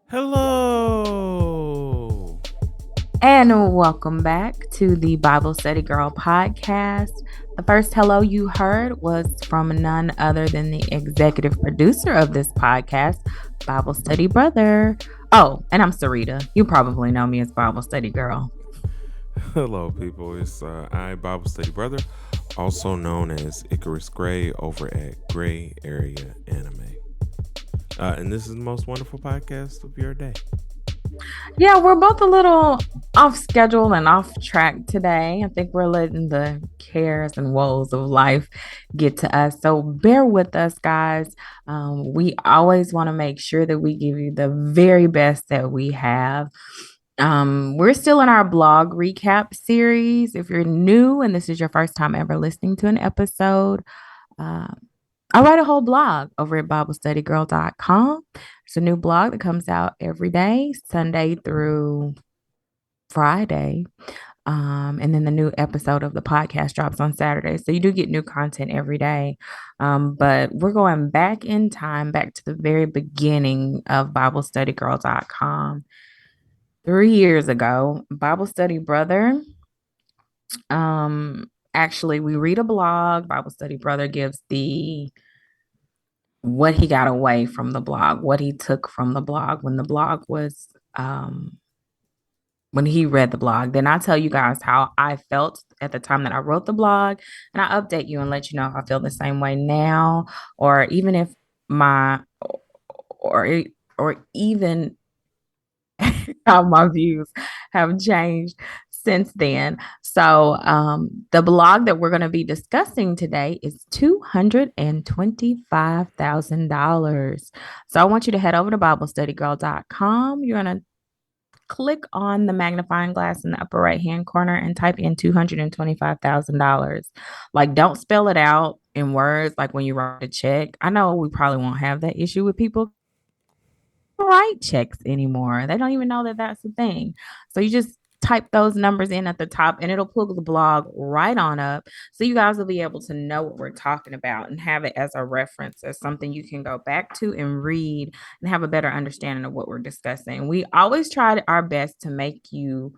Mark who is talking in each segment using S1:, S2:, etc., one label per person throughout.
S1: Hello.
S2: And welcome back to the Bible Study Girl podcast. The first hello you heard was from none other than the executive producer of this podcast, Bible Study Brother. Oh, and I'm Sarita. You probably know me as Bible Study Girl.
S1: Hello, people. It's I, Bible Study Brother, also known as Icarus Gray over at Gray Area Anime. And this is the most wonderful podcast of your day.
S2: Yeah, we're both a little off schedule and off track today. I think we're letting the cares and woes of life get to us. So bear with us, guys. We always want to make sure that we give you the very best that we have. We're still in our blog recap series. If you're new and this is your first time ever listening to an episode, uh, I write a whole blog over at BibleStudyGirl.com. It's a new blog that comes out every day, Sunday through Friday. And then the new episode of the podcast drops on Saturday. So you do get new content every day. But we're going back in time, back to the very beginning of BibleStudyGirl.com. 3 years ago, Bible Study Brother. Actually, we read a blog. Bible Study Brother gives the what he got away from the blog, what he took from the blog when the blog was when he read the blog. Then I tell you guys how I felt at the time that I wrote the blog, and I update you and let you know if I feel the same way now, or even if my or or even how my views have changed since then. So, the blog that we're going to be discussing today is $225,000. So, I want you to head over to BibleStudyGirl.com. You're going to click on the magnifying glass in the upper right hand corner and type in $225,000. Like, don't spell it out in words like when you write a check. I know we probably won't have that issue with people write checks anymore. They don't even know that that's a thing. So you just type those numbers in at the top and it'll pull the blog right on up. So you guys will be able to know what we're talking about and have it as a reference, as something you can go back to and read and have a better understanding of what we're discussing. We always try our best to make you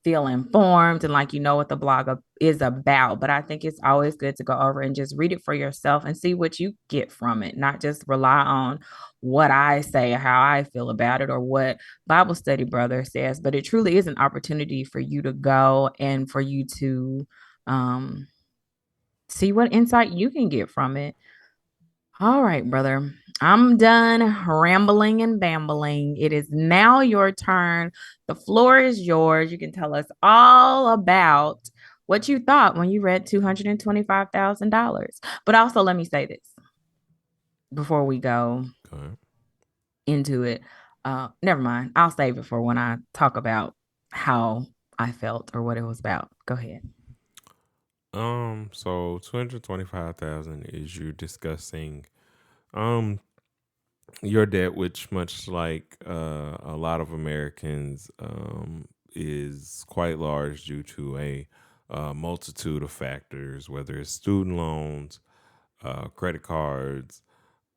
S2: feel informed and like you know what the blog is about. But I think it's always good to go over and just read it for yourself and see what you get from it, not just rely on what I say or how I feel about it or what Bible Study Brother says. But it truly is an opportunity for you to go and for you to um, see what insight you can get from it. All right, brother. I'm done rambling and bambling. It is now your turn. The floor is yours. You can tell us all about what you thought when you read $225,000. But also, let me say this before we go
S1: Okay.
S2: into it. Never mind. I'll save it for when I talk about how I felt or what it was about. Go ahead.
S1: So 225,000 is you discussing um your debt, which much like a lot of Americans is quite large due to a multitude of factors, whether it's student loans, credit cards,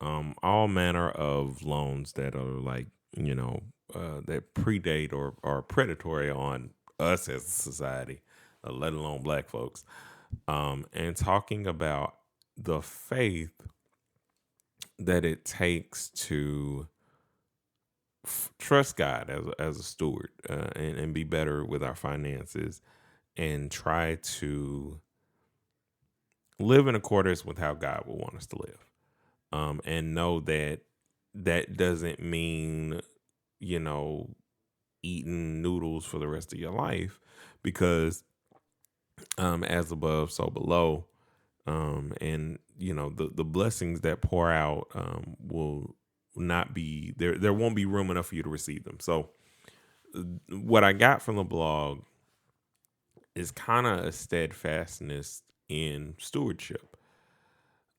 S1: all manner of loans that are like, that predate or are predatory on us as a society, let alone black folks. And talking about the faith that it takes to trust God as a steward, and be better with our finances and try to live in accordance with how God would want us to live. And know that that doesn't mean, you know, eating noodles for the rest of your life, because as above, so below. And the blessings that pour out will not be there. There won't be room enough for you to receive them. So what I got from the blog is kind of a steadfastness in stewardship.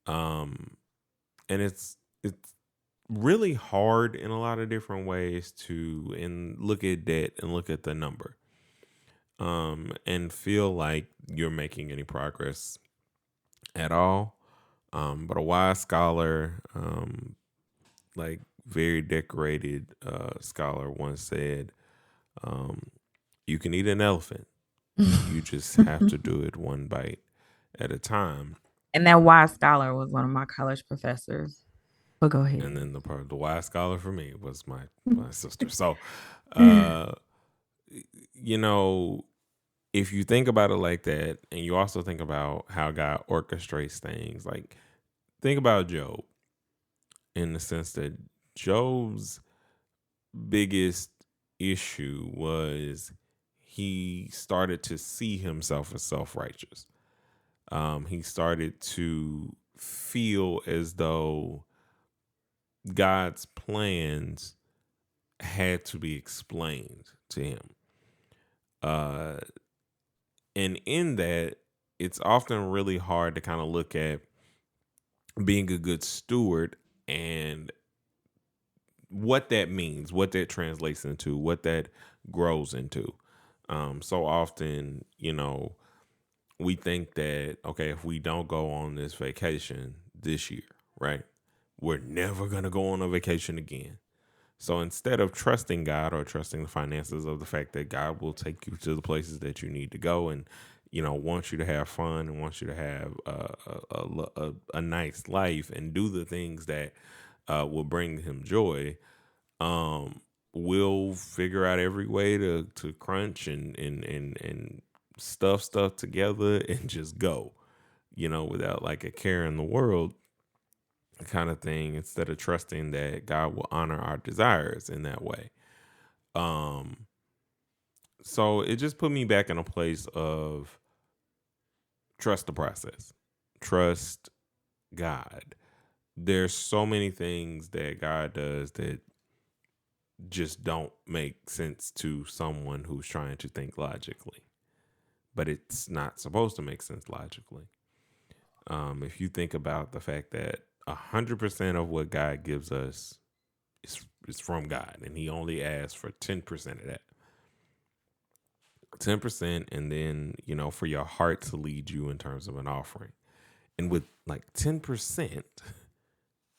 S1: Um, and it's really hard in a lot of different ways to and look at debt and look at the number, and feel like you're making any progress at all. But a wise scholar, like very decorated scholar once said, um, you can eat an elephant. You just have to do it one bite at a time.
S2: And that wise scholar was one of my college professors. But go
S1: And
S2: ahead.
S1: then the wise scholar for me was my sister. So, uh, you know, if you think about it like that, and you also think about how God orchestrates things, like think about Job in the sense that Job's biggest issue was he started to see himself as self righteous. He started to feel as though God's plans had to be explained to him. Uh, and in that, it's often really hard to kind of look at being a good steward and what that means, what that translates into, what that grows into. So often, we think that, okay, if we don't go on this vacation this year, right, we're never going to go on a vacation again. So instead of trusting God or trusting the finances of the fact that God will take you to the places that you need to go and, wants you to have fun and wants you to have a nice life and do the things that will bring him joy, um, we'll figure out every way to crunch and stuff together and just go, without like a care in the world kind of thing, instead of trusting that God will honor our desires in that way. Um, so it just put me back in a place of trust the process, trust God. There's so many things that God does that just don't make sense to someone who's trying to think logically, but it's not supposed to make sense logically. If you think about the fact that 100% of what God gives us is from God, and He only asks for 10% of that, 10%, and then for your heart to lead you in terms of an offering, and with like 10%,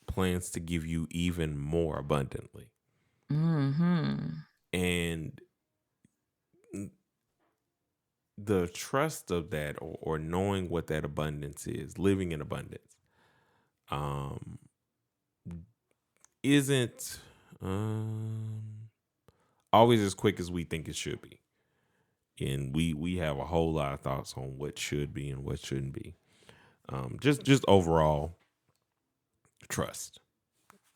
S1: plans to give you even more abundantly,
S2: Mm-hmm.
S1: and the trust of that, or knowing what that abundance is, living in abundance, um, isn't always as quick as we think it should be. And we have a whole lot of thoughts on what should be and what shouldn't be. Just overall trust.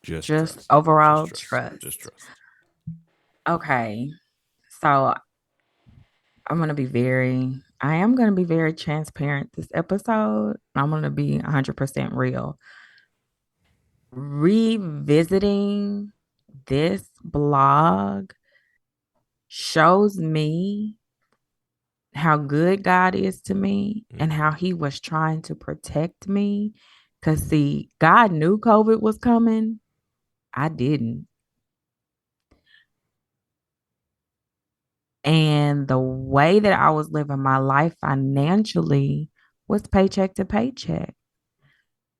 S1: Just
S2: Just
S1: trust. Just
S2: overall
S1: trust. Just
S2: trust.
S1: trust.
S2: Okay. So I am going to be very transparent this episode. I'm going to be 100% real. Revisiting this blog shows me how good God is to me and
S1: Mm-hmm.
S2: how he was trying to protect me. Because, see, God knew COVID was coming. I didn't. And the way that I was living my life financially was paycheck to paycheck,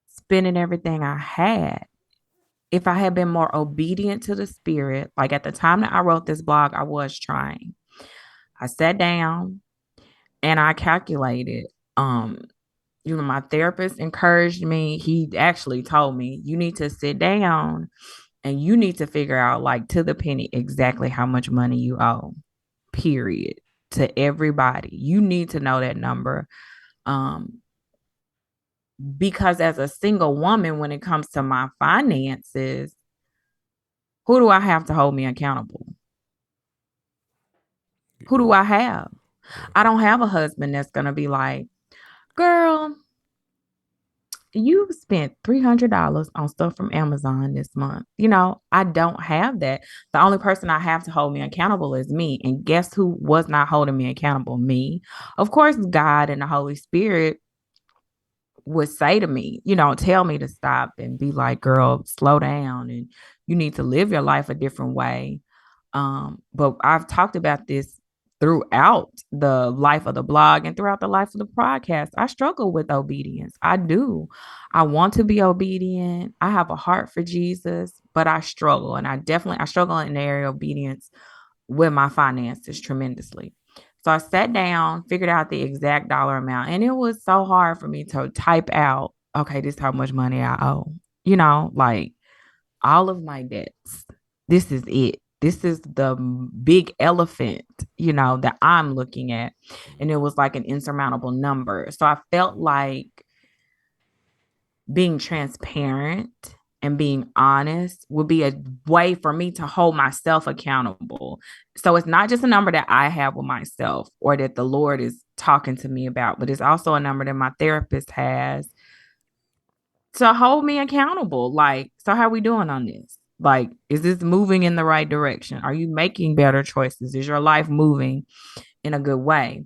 S2: spending everything I had. If I had been more obedient to the spirit, like at the time that I wrote this blog, I was trying. I sat down and I calculated. Um, my therapist encouraged me. He actually told me, you need to sit down and you need to figure out, like, to the penny, exactly how much money you owe, period, to everybody. You need to know that number. Um, because as a single woman, when it comes to my finances, who do I have to hold me accountable? Who do
S1: Yeah.
S2: I have?
S1: Yeah.
S2: I don't have a husband that's going to be like, girl, you spent $300 on stuff from Amazon this month. I don't have that. The only person I have to hold me accountable is me. And guess who was not holding me accountable? Me. Of course, God and the Holy Spirit would say to me, tell me to stop and be like, girl, slow down and you need to live your life a different way. But I've talked about this throughout the life of the blog and throughout the life of the podcast, I struggle with obedience. I do. I want to be obedient. I have a heart for Jesus, but I struggle. And I struggle in the area of obedience with my finances tremendously. So I sat down, figured out the exact dollar amount, and it was so hard for me to type out, okay, this is how much money I owe. Like all of my debts. This is it. This is the big elephant, that I'm looking at. And it was like an insurmountable number. So I felt like being transparent and being honest would be a way for me to hold myself accountable. So it's not just a number that I have with myself or that the Lord is talking to me about, but it's also a number that my therapist has to hold me accountable. Like, so how are we doing on this? Like, is this moving in the right direction? Are you making better choices? Is your life moving in a good way?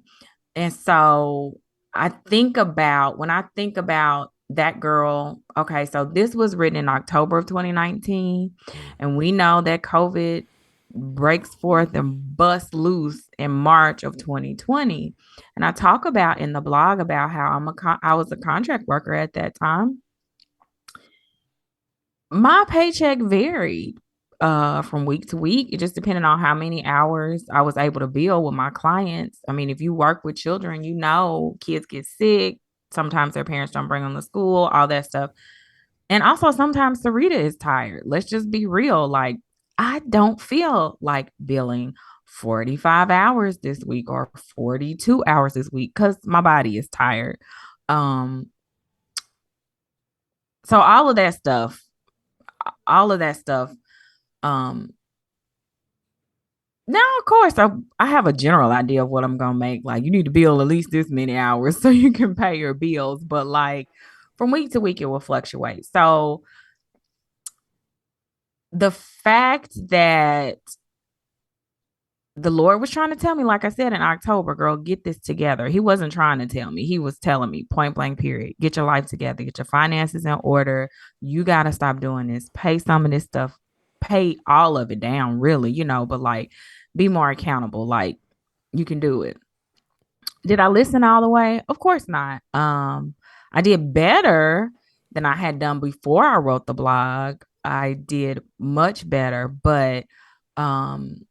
S2: And so when I think about that girl, okay, so this was written in October of 2019.
S1: Mm.
S2: And we know that COVID breaks forth and busts loose in March of 2020. And I talk about in the blog about how I was a contract worker at that time. My paycheck varied from week to week. It just depended on how many hours I was able to bill with my clients. I mean, if you work with children, kids get sick. Sometimes their parents don't bring them to school, all that stuff. And also sometimes Sarita is tired. Let's just be real. Like, I don't feel like billing 45 hours this week or 42 hours this week because my body is tired. Um, so all of that stuff. Um, Now, of course, I have a general idea of what I'm gonna make. Like, you need to bill at least this many hours so you can pay your bills. But like from week to week, it will fluctuate. So the fact that the Lord was trying to tell me, like I said in October, girl, get this together. He wasn't trying to tell me. He was telling me point blank, period. Get your life together, get your finances in order. You got to stop doing this. Pay some of this stuff, pay all of it down, really, but like be more accountable. Like you can do it. Did I listen all the way? Of course not. I did better than I had done before I wrote the blog. I did much better, but um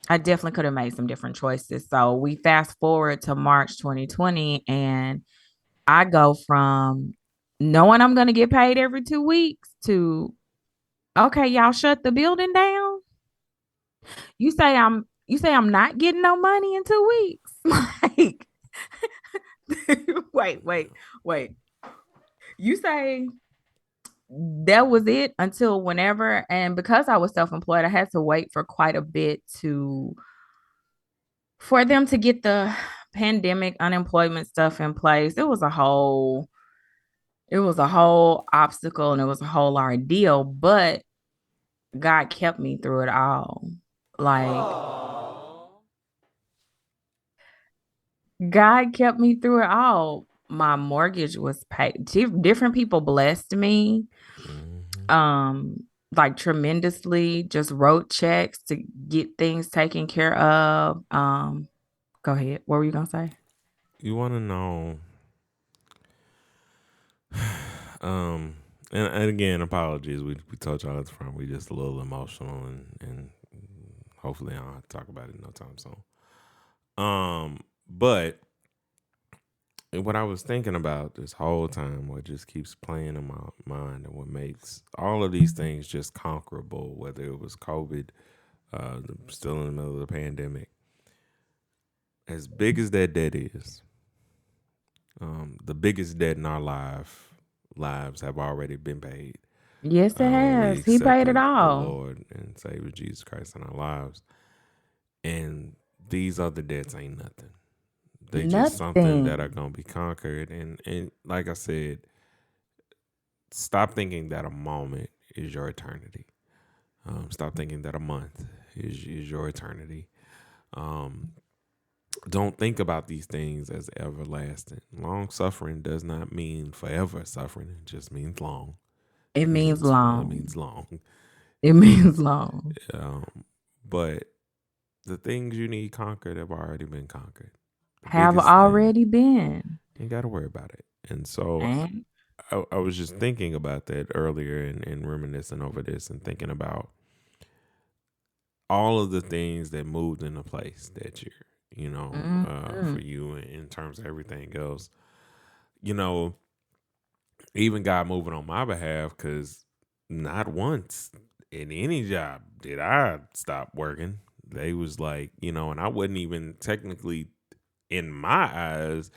S2: I definitely could have made some different choices. So we fast forward to March 2020, and I go from knowing I'm going to get paid every 2 weeks to, okay, y'all shut the building down. You say I'm not getting no money in 2 weeks. Like, wait. You say that was it until whenever, and because I was self-employed, I had to wait for quite a bit for them to get the pandemic unemployment stuff in place. It was a whole obstacle and it was a whole ordeal, but God kept me through it all. Like, God kept me through it all. My mortgage was paid. Different people blessed me,
S1: Mhm.
S2: um, like tremendously, just wrote checks to get things taken care of. Go ahead. What were you gonna say?
S1: You want to know, um, and again, apologies. We told y'all at the front. We just a little emotional, and hopefully I don't have to talk about it no time soon. But what I was thinking about this whole time, what just keeps playing in my mind, and what makes all of these things just conquerable, whether it was COVID, still in the middle of the pandemic, as big as that debt is, the biggest debt in our lives have already been paid
S2: Yes, it
S1: when we
S2: has. He paid it
S1: accepted the
S2: all.
S1: Lord and Savior Jesus Christ in our lives. And these other debts ain't nothing. They just something that are
S2: Nothing.
S1: gonna be conquered. And like I said, stop thinking that a moment is your eternity. Stop thinking that a month is your eternity. Um, don't think about these things as everlasting. Long suffering does not mean forever suffering. It just means long.
S2: It means
S1: It
S2: long.
S1: means long.
S2: It means long.
S1: Um, but the things you need conquered have already been conquered. The
S2: Have
S1: biggest thing,
S2: already been.
S1: you ain't got to worry about it. And so
S2: And
S1: I was just thinking about that earlier and reminiscing over this and thinking about all of the things that moved into place that year,
S2: mm-hmm.
S1: for you in terms of everything else. You know, even God moving on my behalf, because not once in any job did I stop working. They was like, and I wasn't even technically in my eyes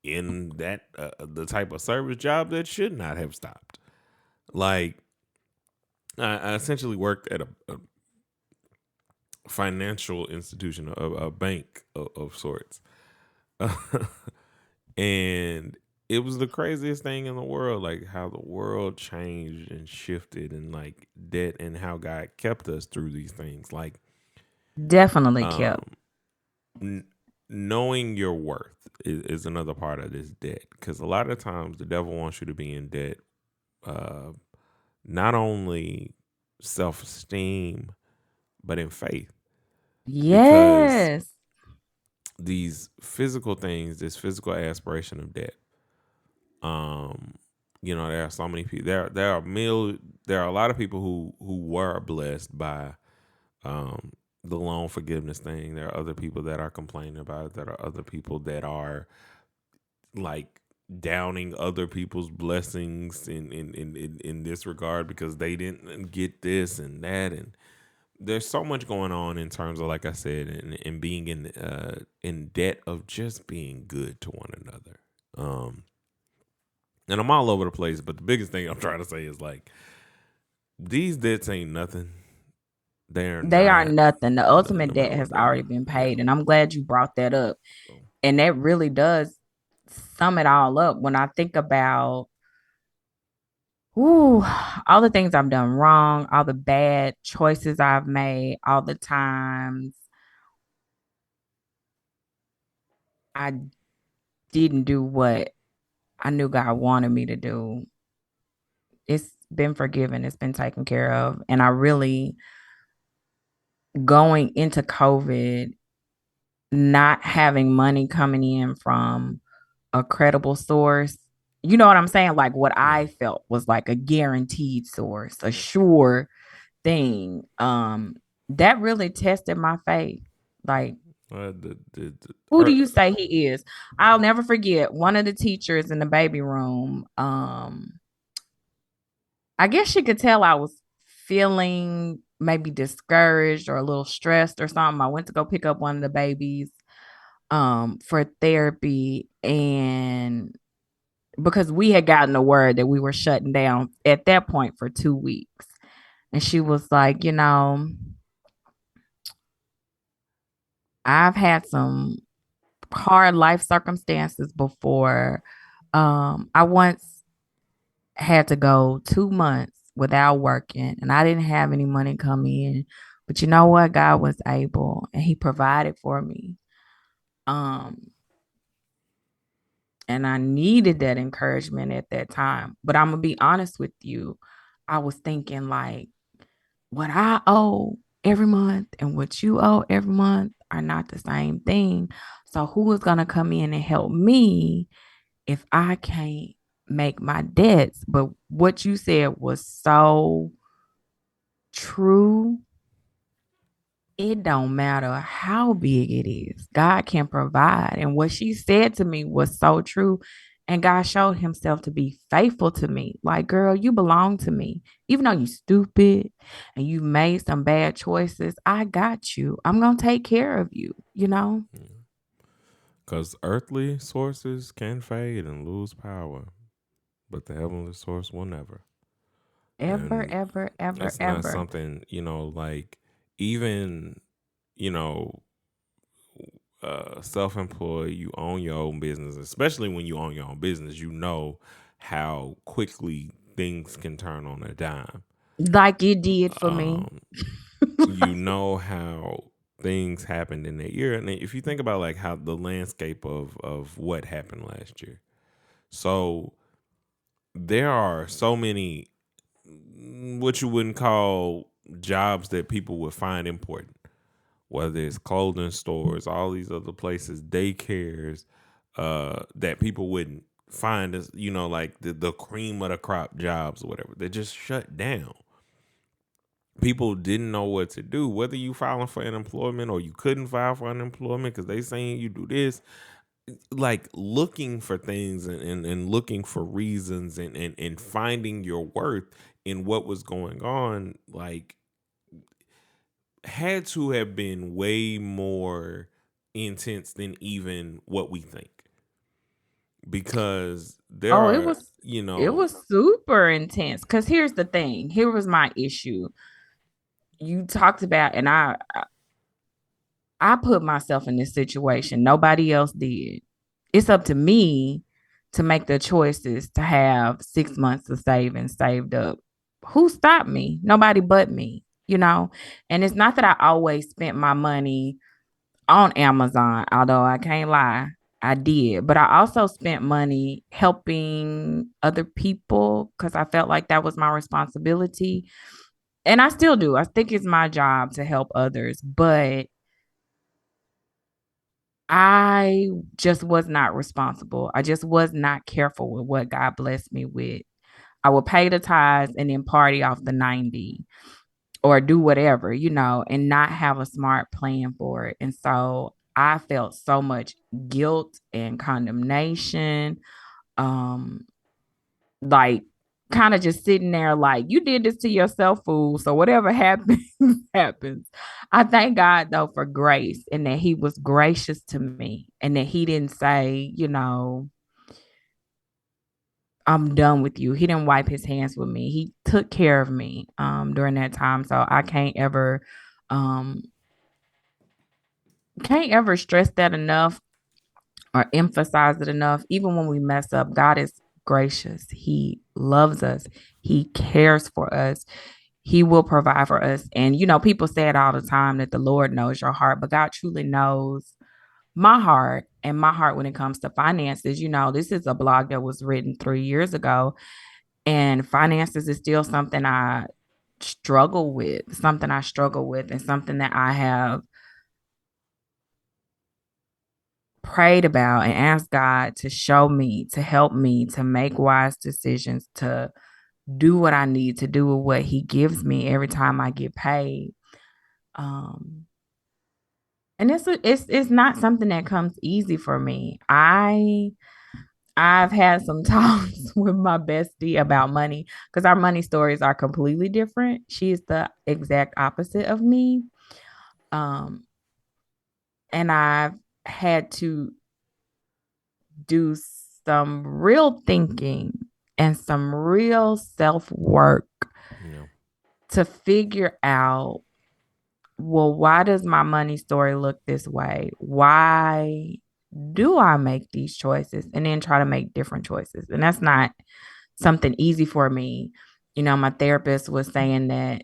S1: in that the type of service job that should not have stopped. Like I essentially worked at a financial institution, a bank of sorts, and it was the craziest thing in the world. Like how the world changed and shifted, and like debt, and how God kept us through these things. Like
S2: Definitely kept.
S1: um, n- knowing your worth is another part of this debt, because a lot of times the devil wants you to be in debt. Uh, Not only self esteem, but in faith, because
S2: Yes.
S1: these physical things, this physical aspiration of debt, um, there are so many people. There are a lot of people who were blessed by um the loan forgiveness thing. There are other people that are complaining about it. There are other people that are like downing other people's blessings in this regard because they didn't get this and that, and there's so much going on in terms of, like I said, and being in debt of just being good to one another. Um, and I'm all over the place, but the biggest thing I'm trying to say is like these debts ain't nothing. They're
S2: They are
S1: not
S2: nothing. The
S1: nothing
S2: ultimate debt
S1: about
S2: has
S1: what they
S2: already
S1: are.
S2: been
S1: Yeah.
S2: paid. And I'm glad you brought that up.
S1: So,
S2: And that really does sum it all up when I think about ooh, all the things I've done wrong, all the bad choices I've made, all the times I didn't do what I knew God wanted me to do. It's been forgiven, it's been taken care of. And I really, going into COVID, not having money coming in from a credible source, you know what I'm saying? Like what
S1: yeah.
S2: I felt was like a guaranteed source, a sure thing. That really tested my faith. Like, who do you say he is? I'll never forget one of the teachers in the baby room. I guess she could tell I was feeling maybe discouraged or a little stressed or something. I went to go pick up one of the babies for therapy, and because we had gotten the word that we were shutting down at that point for 2 weeks. And she was like, I've had some hard life circumstances before. I once had to go 2 months without working and I didn't have any money come in. But you know what? God was able and He provided for me. Um, and I needed that encouragement at that time. But I'm gonna be honest with you. I was thinking like what I owe every month and what you owe every month are not the same thing. So who is gonna come in and help me if I can't make my debts? But what you said was so true. It don't matter how big it is. God can provide. And what she said to me was so true. And God showed himself to be faithful to me. Like, girl, you belong to me. Even though you stupid and you made some bad choices, I got you. I'm gonna take care of you, you know?
S1: Because earthly sources can fade and lose power, but the heavenly source will never.
S2: Ever,
S1: And
S2: ever, ever,
S1: that's not
S2: ever.
S1: something, like even, you know, self-employed, you own your own business, especially when you own your own business, how quickly things can turn on a dime.
S2: Like it did for me.
S1: Um, you know how things happened in that year, and if you think about like how the landscape of what happened last year, so there are so many what you wouldn't call jobs that people would find important, whether it's clothing stores, all these other places, daycares, that people wouldn't find as, like the cream of the crop jobs or whatever. They just shut down. People didn't know what to do, whether you filing for unemployment or you couldn't file for unemployment because they saying you do this, like looking for things and looking for reasons and finding your worth in what was going on, like had to have been way more intense than even what we think, because there
S2: Oh,
S1: are,
S2: it was super intense. Cause here's the thing. Here was my issue. You talked about, and I put myself in this situation. Nobody else did. It's up to me to make the choices to have 6 months of savings saved up. Who stopped me? Nobody but me, you know? And it's not that I always spent my money on Amazon, although I can't lie, I did. But I also spent money helping other people because I felt like that was my responsibility. And I still do. I think it's my job to help others, but I just was not responsible. I just was not careful with what God blessed me with. I would pay the tithes and then party off the 90 or do whatever, and not have a smart plan for it. And so I felt so much guilt and condemnation. Um, like kind of just sitting there like you did this to yourself, fool. So whatever happens, happens. I thank God though for grace and that he was gracious to me and that he didn't say, I'm done with you. He didn't wipe his hands with me. He took care of me during that time. So I um can't ever stress that enough or emphasize it enough. Even when we mess up, God is gracious. He loves us. He cares for us. He will provide for us. And, people say it all the time that the Lord knows your heart, but God truly knows my heart and my heart when it comes to finances. This is a blog that was written 3 years ago, and finances is still something I struggle with, and something that I have prayed about and asked God to show me, to help me to make wise decisions, to do what I need to do with what He gives me every time I get paid. Um, and it's not something that comes easy for me. I've had some talks with my bestie about money because our money stories are completely different. She is the exact opposite of me. Um, and I've had to do some real thinking and some real self work
S1: yeah,
S2: to figure out, well, why does my money story look this way? Why do I make these choices? And then try to make different choices. And that's not something easy for me. My therapist was saying that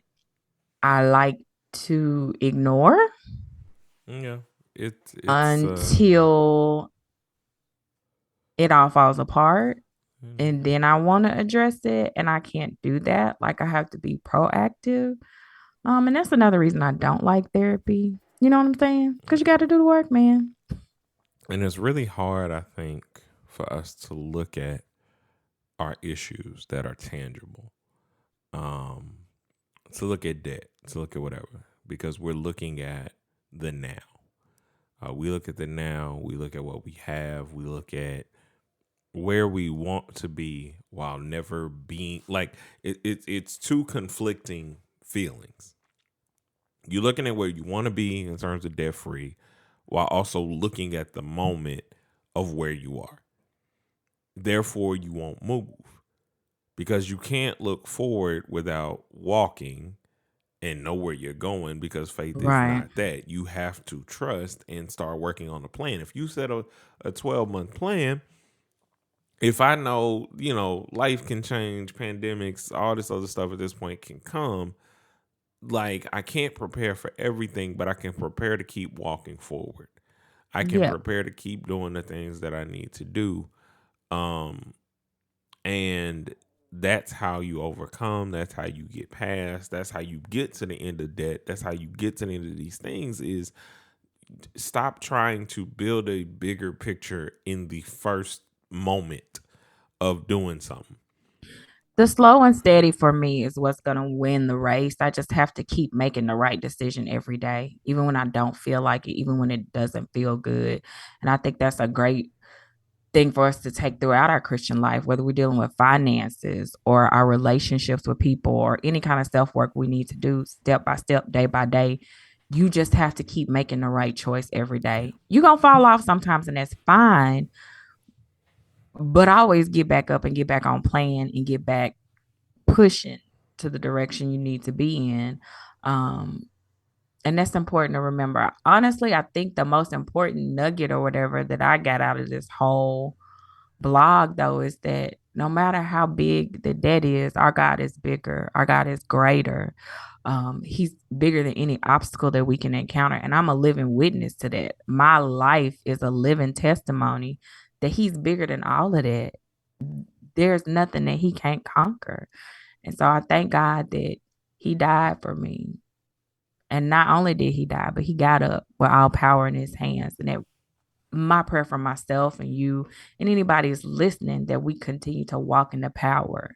S2: I like to ignore
S1: yeah. It's
S2: until it all falls apart.
S1: mm,
S2: And then I want to address it. And I can't do that. Like I have to be proactive. And that's another reason I don't like therapy. You know what I'm saying? Because you got to do the work, man.
S1: and it's really hard, I think, for us to look at our issues that are tangible. Um, to look at debt, to look at whatever, because we're looking at the now. We look at the now. We look at what we have. We look at where we want to be while never being like it's two conflicting feelings. You're looking at where you want to be in terms of debt free, while also looking at the moment of where you are. Therefore, you won't move because you can't look forward without walking and know where you're going, because faith is
S2: Right.
S1: not that. You have to trust and start working on a plan. If you set a 12-month plan, if I know, life can change, pandemics, all this other stuff at this point can come, like I can't prepare for everything, but I can prepare to keep walking forward. I can
S2: Yeah.
S1: prepare to keep doing the things that I need to do. Um, and That's how you overcome. That's how you get past. That's how you get to the end of debt. That's how you get to the end of these things is stop trying to build a bigger picture in the first moment of doing something.
S2: The slow and steady for me is what's going to win the race. I just have to keep making the right decision every day, even when I don't feel like it, even when it doesn't feel good. And I think that's a great thing for us to take throughout our Christian life, whether we're dealing with finances or our relationships with people or any kind of self work we need to do step by step, day by day. You just have to keep making the right choice every day. You're going to fall off sometimes, and that's fine. But always get back up and get back on plan and get back pushing to the direction you need to be in. Um, and that's important to remember. Honestly, I think the most important nugget or whatever that I got out of this whole blog, though, is that no matter how big the debt is, our God is bigger, our God is greater. He's bigger than any obstacle that we can encounter. And I'm a living witness to that. My life is a living testimony that he's bigger than all of that. There's nothing that he can't conquer. And so I thank God that he died for me. And not only did he die, but he got up with all power in his hands. And that my prayer for myself and you and anybody who's listening, that we continue to walk in the power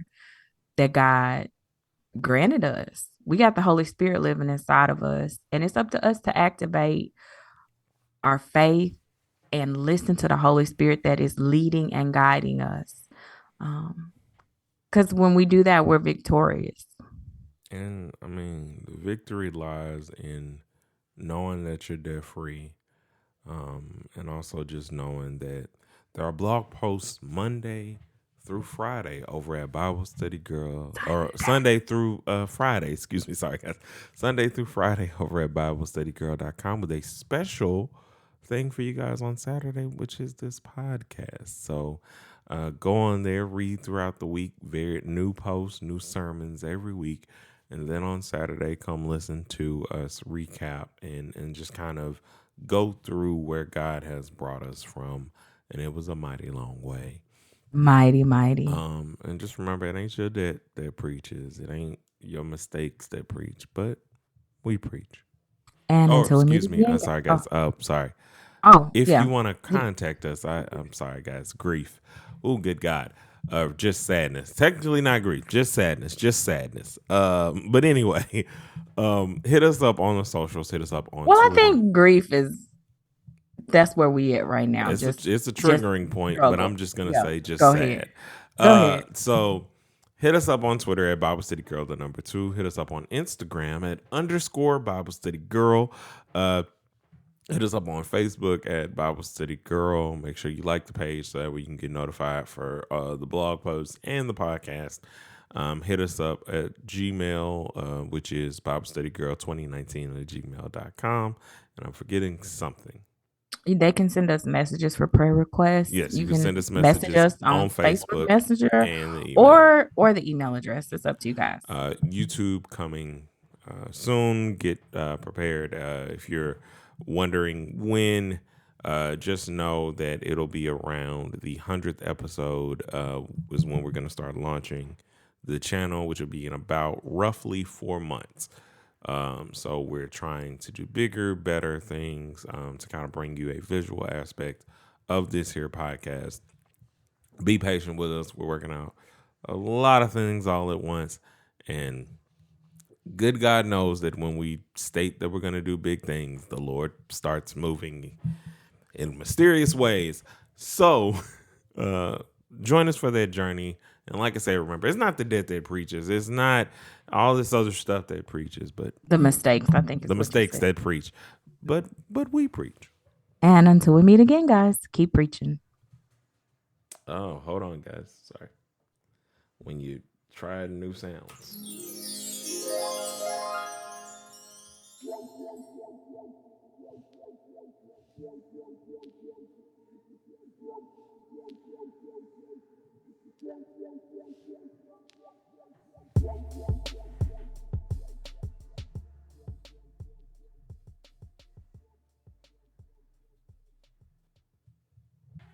S2: that God granted us. We got the Holy Spirit living inside of us, and it's up to us to activate our faith and listen to the Holy Spirit that is leading and guiding us. Because when we do that, we're victorious.
S1: And I mean, the victory lies in knowing that you're debt free, and also just knowing that there are blog posts Monday through Friday over at Bible Study Girl, or Sunday through Friday, excuse me, sorry guys, Sunday through Friday over at BibleStudyGirl.com with a special thing for you guys on Saturday, which is this podcast. So go on there, read throughout the week, very new posts, new sermons every week. And then on Saturday, come listen to us recap and just kind of go through where God has brought us from. And it was a mighty long way.
S2: Mighty, mighty.
S1: And just remember, it ain't your debt that preaches. It ain't your mistakes that preach, but we preach.
S2: And
S1: Oh,
S2: until we meet
S1: excuse me.
S2: again.
S1: Sorry,
S2: Oh,
S1: guys. Sorry.
S2: oh,
S1: If
S2: yeah.
S1: you want to
S2: Yeah.
S1: contact us, I'm sorry, guys. Grief. Oh, good God. Just sadness. Technically not grief, just sadness. Just sadness. But anyway, hit us up on the socials. Hit us up on
S2: Well, I
S1: Twitter.
S2: think grief is that's where we at right now.
S1: It's a
S2: Just
S1: triggering point, but I'm
S2: struggle.
S1: just gonna
S2: Yeah.
S1: say just
S2: Go ahead.
S1: sad.
S2: Go ahead.
S1: So hit us up on Twitter at Bible Study Girl, the number 2. Hit us up on Instagram at _ Bible Study Girl. Hit us up on Facebook at Bible Study Girl. Make sure you like the page so that we can get notified for the blog posts and the podcast. Hit us up at Gmail, which is Bible Study Girl 2019 at gmail.com. And I'm forgetting something.
S2: They can send us messages for prayer requests.
S1: Yes, you
S2: You
S1: can
S2: can
S1: send us
S2: message
S1: messages
S2: us
S1: on
S2: on Facebook
S1: Facebook
S2: Messenger
S1: and the email.
S2: or the email address. It's up to you guys.
S1: YouTube coming soon. Get prepared. If you're wondering when, just know that it'll be around the 100th episode is when we're going to start launching the channel, which will be in about roughly 4 months. So we're trying to do bigger, better things to kind of bring you a visual aspect of this here podcast. Be patient with us. We're working out a lot of things all at once. And good God knows that when we state that we're going to do big things, the Lord starts moving in mysterious ways. So join us for that journey. And like I say, remember, it's not the death that preaches. It's not all this other stuff that preaches, but
S2: The mistakes, I think,
S1: the
S2: is what you
S1: mistakes
S2: said.
S1: that preach. But we preach.
S2: And until we meet again, guys, keep preaching.
S1: Oh, hold on, guys. Sorry. When you try new sounds.